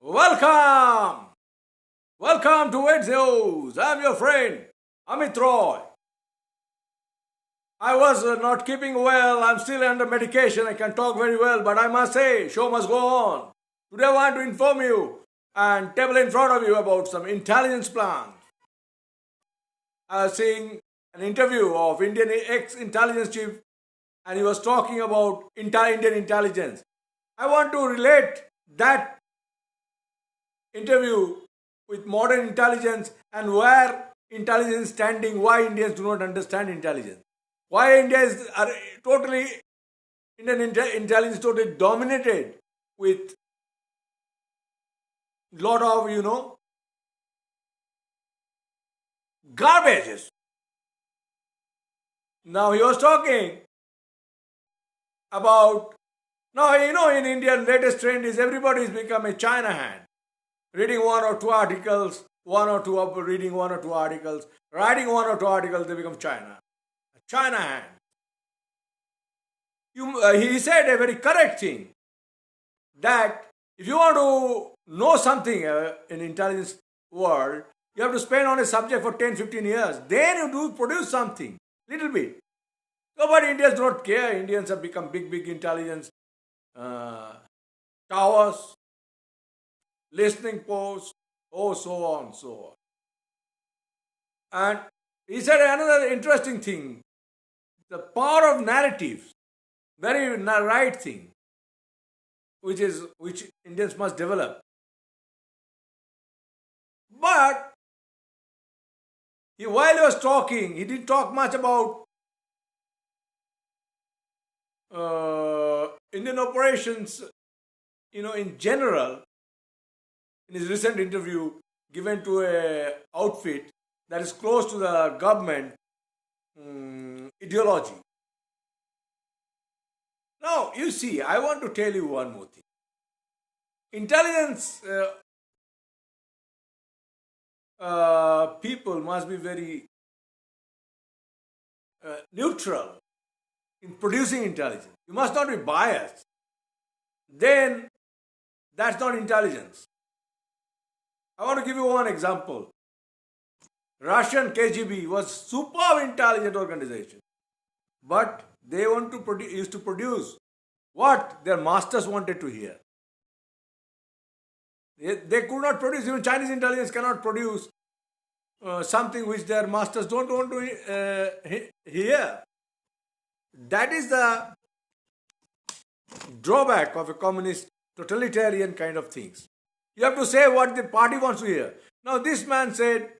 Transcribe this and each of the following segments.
Welcome! Welcome to Wednesday News. I'm your friend, Amit Roy. I was not keeping well. I'm still under medication. I can talk very well, but I must say, show must go on. Today I want to inform you and table in front of you about some intelligence plans. I was seeing an interview of Indian ex-intelligence chief, and he was talking about Indian intelligence. I want to relate that interview with modern intelligence and where intelligence is standing, why Indians do not understand intelligence. Why India is totally, Indian intelligence totally dominated with lot of, garbages. Now he was talking about, now in India latest trend is everybody has become a China hand. Reading one or two articles, writing one or two articles, they become China. China hand. He said a very correct thing, that if you want to know something in intelligence world, you have to spend on a subject for 10-15 years. Then you do produce something, little bit. No, but Indians do not care. Indians have become big intelligence towers, listening posts, so on, so on. And he said another interesting thing, the power of narratives, very right thing, which Indians must develop. But while he was talking, he didn't talk much about Indian operations, in general. In his recent interview given to a outfit that is close to the government ideology. Now, you see, I want to tell you one more thing. Intelligence people must be very neutral in producing intelligence. You must not be biased. Then, that's not intelligence. I want to give you one example. Russian KGB was super intelligent organization, but they used to produce what their masters wanted to hear. They could not produce. Even Chinese intelligence cannot produce something which their masters don't want to hear. That is the drawback of a communist totalitarian kind of things. You have to say what the party wants to hear. Now this man said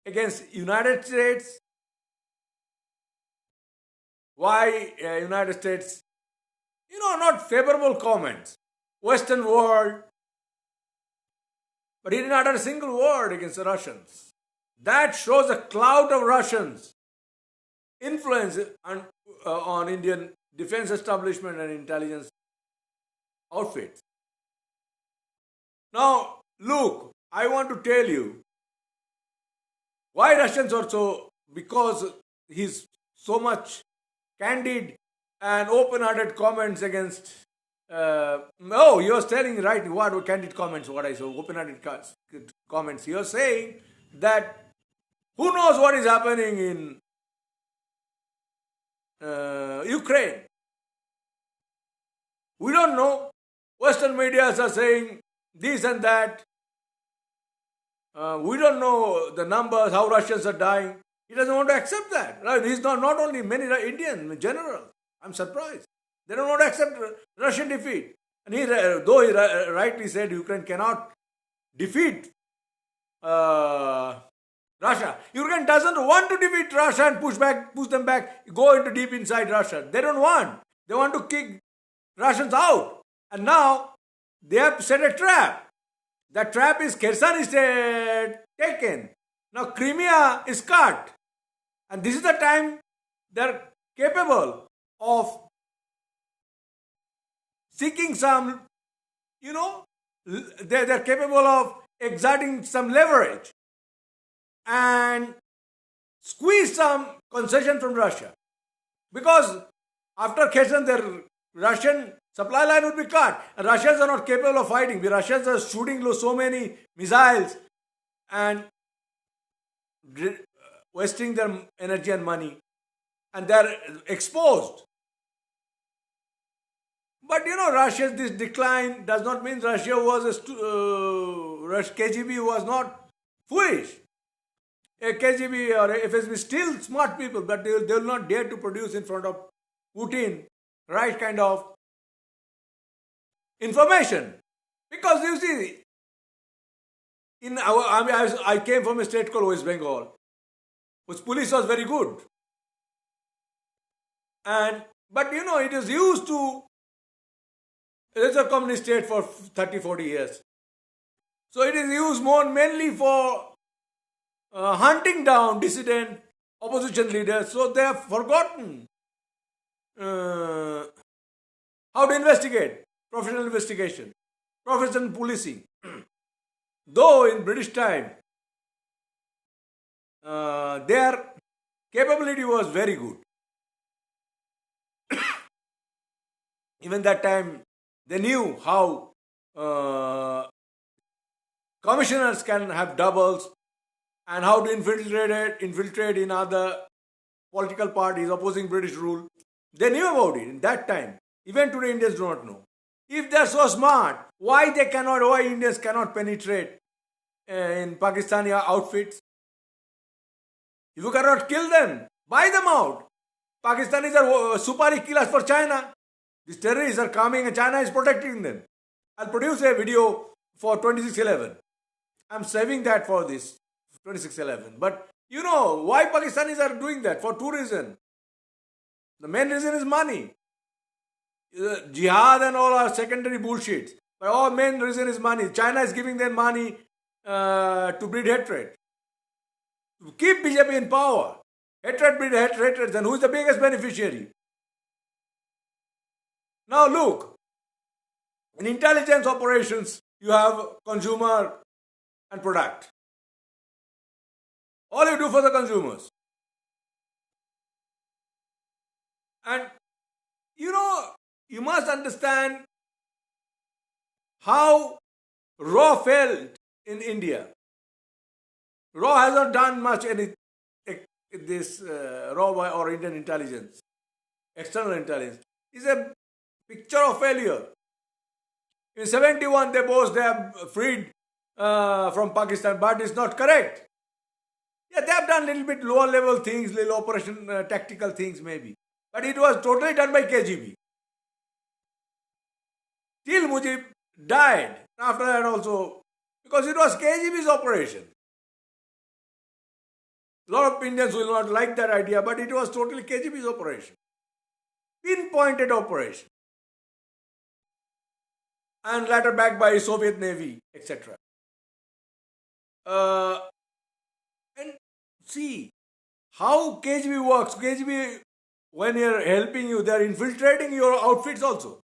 against United States, why United States, not favorable comments, Western world, but he did not utter a single word against the Russians. That shows a cloud of Russians influence on Indian defense establishment and intelligence outfits. Now, look, I want to tell you why Russians are so, because he's so much candid and open-hearted comments against, he was telling right, what candid comments, what I said, open-hearted comments. He was saying that who knows what is happening in Ukraine. We don't know. Western media are saying this and that. We don't know the numbers, how Russians are dying. He doesn't want to accept that. Right? He's not only many Indians in general. I'm surprised. They don't want to accept Russian defeat. And though he rightly said Ukraine cannot defeat Russia. Ukraine doesn't want to defeat Russia and push them back, go into deep inside Russia. They don't want. They want to kick Russians out. And now they have set a trap. That trap is Kherson is taken. Now Crimea is cut. And this is the time they're capable of seeking some, they're capable of exerting some leverage and squeeze some concession from Russia. Because after Kherson, their Russian Supply line would be cut. And Russians are not capable of fighting. The Russians are shooting so many missiles and wasting their energy and money. And they are exposed. But Russia's this decline does not mean Russia was KGB was not foolish. A KGB or FSB still smart people, but they will not dare to produce in front of Putin right kind of information. Because you see, I came from a state called West Bengal, whose police was very good. But it is used to, it is a communist state for 30-40 years. So it is used mainly for hunting down dissident opposition leaders. So they have forgotten how to investigate, professional investigation, professional policing. Though in British time, their capability was very good. Even that time, they knew how commissioners can have doubles and how to infiltrate in other political parties opposing British rule. They knew about it in that time. Even today, Indians do not know. If they are so smart, why Indians cannot penetrate in Pakistani outfits? If you cannot kill them, buy them out. Pakistanis are supari killers for China. These terrorists are coming and China is protecting them. I'll produce a video for 2611. I'm saving that for this 2611. But why Pakistanis are doing that? For two reasons. The main reason is money. Jihad and all are secondary bullshit. But all main reason is money. China is giving them money to breed hatred. To keep BJP in power. Hatred breed hatred. Then who is the biggest beneficiary? Now look, in intelligence operations, you have consumer and product. All you do for the consumers. And you must understand how RAW failed in India. RAW has not done much this RAW or Indian intelligence, external intelligence. Is a picture of failure. In 71, they boast they have freed from Pakistan, but it's not correct. Yeah, they have done little bit lower level things, little operation tactical things maybe. But it was totally done by KGB. Till Mujib died. After that also, because it was KGB's operation. A lot of Indians will not like that idea, but it was totally KGB's operation. Pinpointed operation. And later backed by Soviet Navy, etc. And see how KGB works. KGB, when they are helping you, they are infiltrating your outfits also.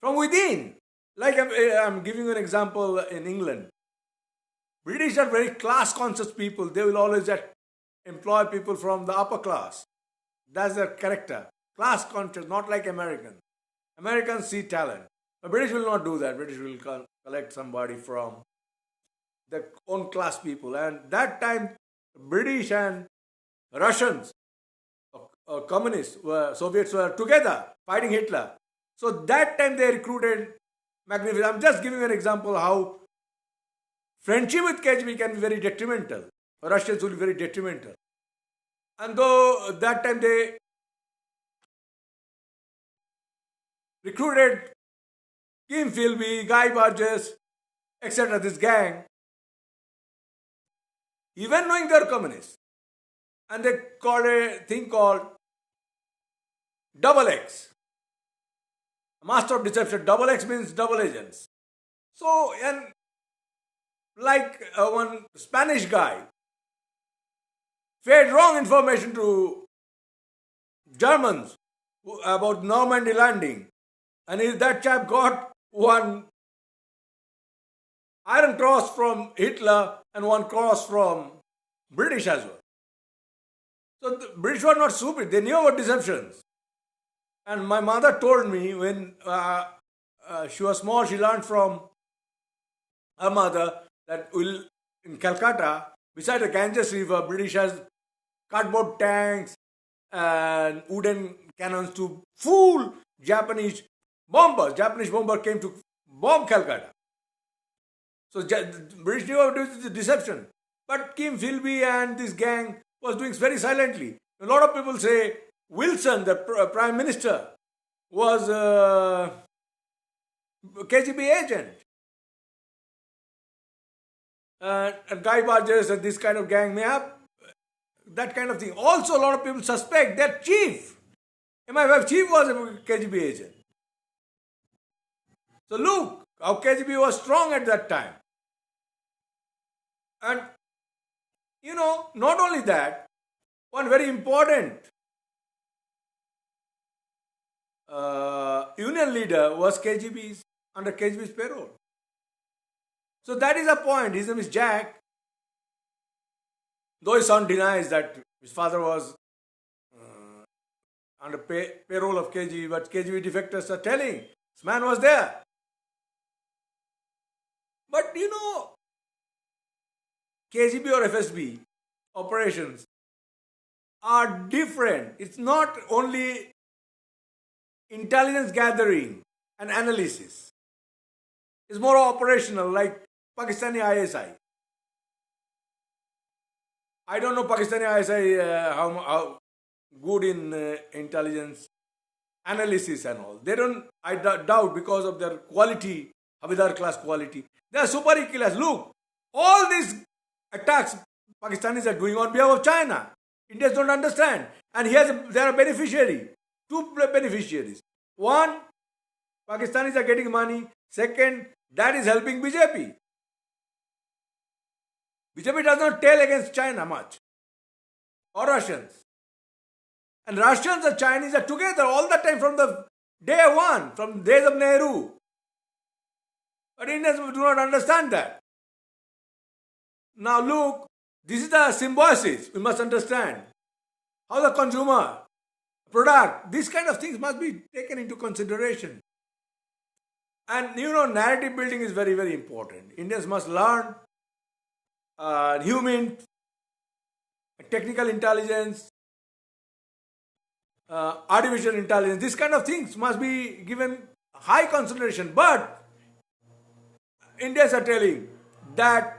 From within. Like I'm giving you an example in England. British are very class conscious people. They will always employ people from the upper class. That's their character. Class conscious, not like Americans. Americans see talent. But British will not do that. British will collect somebody from their own class people. And that time, British and Russians, communists, Soviets were together fighting Hitler. So that time they recruited magnificent. I'm just giving an example how friendship with KGB can be very detrimental. Russians will be very detrimental. And though that time they recruited Kim Philby, Guy Burgess, etc., this gang, even knowing they're communists. And they called a thing called double X. Master of deception. Double X means double agents. So, and like one Spanish guy fed wrong information to Germans about Normandy landing. And that chap got one Iron Cross from Hitler and one cross from British as well. So the British were not stupid. They knew about deceptions. And my mother told me when she was small, she learned from her mother that in Calcutta, beside the Ganges River, British has cardboard tanks and wooden cannons to fool Japanese bombers. Japanese bomber came to bomb Calcutta. So British knew how to do the deception. But Kim Philby and this gang was doing very silently. A lot of people say Wilson, the Prime Minister, was a KGB agent. And Guy Barges and this kind of gang may have that kind of thing. Also, a lot of people suspect that chief, MI5 chief, was a KGB agent. So look how KGB was strong at that time. And not only that, one very important union leader was under KGB's payroll. So that is a point. His name is Jack. Though his son denies that his father was under payroll of KGB, but KGB defectors are telling this man was there. But KGB or FSB operations are different. It's not only intelligence gathering and analysis. It's more operational, like Pakistani ISI. I don't know Pakistani ISI how good in intelligence analysis and all. They don't, I doubt, because of their quality, Havildar class quality. They are super class. Look, all these attacks Pakistanis are doing on behalf of China. Indians don't understand. And there are two beneficiaries. One, Pakistanis are getting money. Second, that is helping BJP. BJP does not tell against China much. Or Russians. And Russians and Chinese are together all the time from the day one, from days of Nehru. But Indians do not understand that. Now look, this is the symbiosis we must understand. How the consumer, product, these kind of things must be taken into consideration. And narrative building is very, very important. Indians must learn human, technical intelligence, artificial intelligence. These kind of things must be given high consideration. But Indians are telling that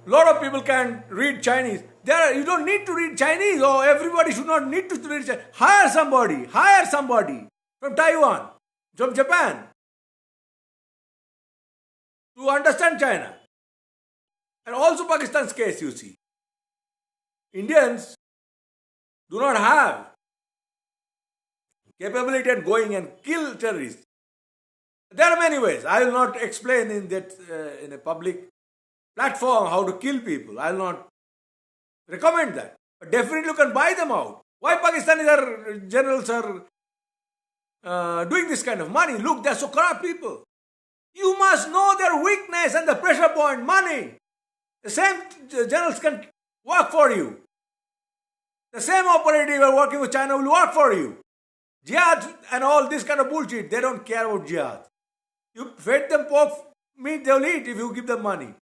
lot of people can read Chinese. You don't need to read Chinese, or everybody should not need to read Chinese. Hire somebody from Taiwan, from Japan, to understand China. And also Pakistan's case, you see. Indians do not have capability of going and kill terrorists. There are many ways. I will not explain in a public platform how to kill people. I will not recommend that. But definitely you can buy them out. Why Pakistani generals are doing this kind of money? Look, they are so corrupt people. You must know their weakness and the pressure point, money. The same generals can work for you. The same operator you are working with China will work for you. Jihad and all this kind of bullshit, they don't care about jihad. You feed them pork meat, they will eat if you give them money.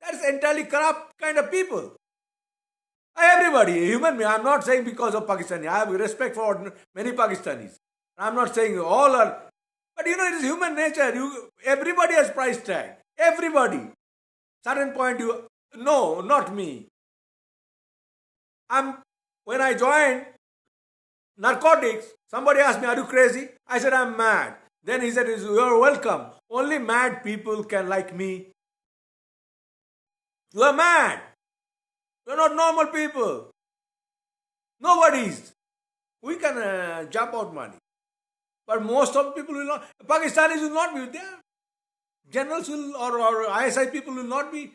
That's entirely corrupt kind of people. Everybody, human being. I'm not saying because of Pakistani. I have respect for many Pakistanis. I'm not saying all are. But it is human nature. Everybody has price tag. Everybody. Certain point no, not me. When I joined narcotics, somebody asked me, are you crazy? I said, I'm mad. Then he said, you're welcome. Only mad people can like me. You are mad. You're not normal people. Nobody's. We can jump out money. But most of people will not. Pakistanis will not be there. Generals will, or ISI people will not be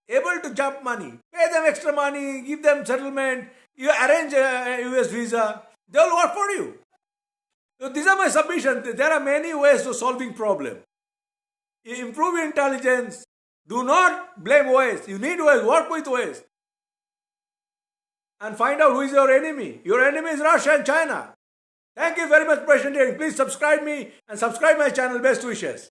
able to jump money. Pay them extra money, give them settlement, you arrange a US visa. They will work for you. So these are my submissions. There are many ways to solving problem. Improve your intelligence. Do not blame OS. You need OS. Work with OS. and find out who is your enemy. Your enemy is Russia and China. Thank you very much, President. Please subscribe me and subscribe my channel. Best wishes.